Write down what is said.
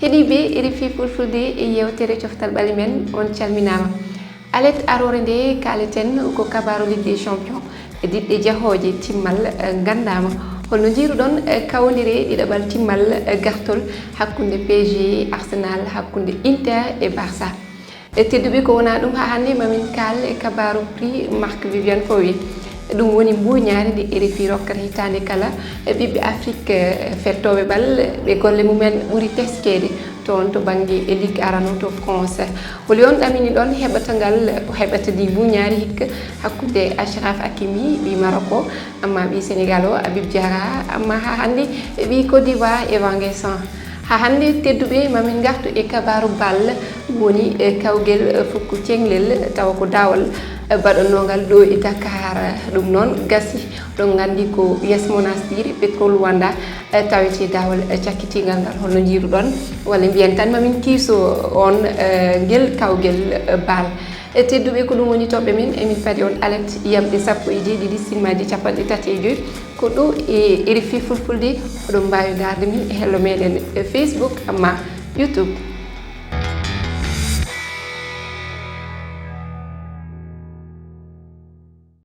heeɗiɓe RFI fulfulde e yewtere coftal ɓali men on calminama. alet arore nde kaleten ko kabaru Ligue des Champions diɗɗe jahoje timmal gandama holno jiruɗon kawdire ɗiɗaɓal timmal gartol hakkude PSG Arsenal hakkude Inter e Barça tedduɓe ko wona ɗum ha hande mamin kal e kabaru prix Marc Viviane Foé ɗum woni mbuñaari ɗi RFI rokkata hitande kala ɓiɓɓe Afrique fettoɓe bal ɓe golle mumen ɓuuri teskede toon to banggue Ligue arano to France holi on ɗamini ɗon heɓata ngal heɓata di mbuñaari hikka hakkude Achraf Hakimi ɓi Maroc o amma ɓi Sénégal o Habib Diarra amma ha hande ɓi Côte d'Ivoire Evanguesson ha hande tedduɓe mamin gartu e kabaru bal woni kawguel fukku cenglel tawa ko dawal baɗonogal ɗo e Dakar ɗum noon gasi ɗon gandi ko US Monastir Petrol Luanda tawete dawal cakkitigal ngal holno jiruɗon walla mbiyen tan mamin kiiso on guel kawguel bal tedduɓe ko ɗum woni toɓɓe min emin paadi on alerte yamɗe 17 simmaji 35 ko ɗo e RFI fulfulde oɗon mbawi darde min e hello meɗen Facebook amma YouTube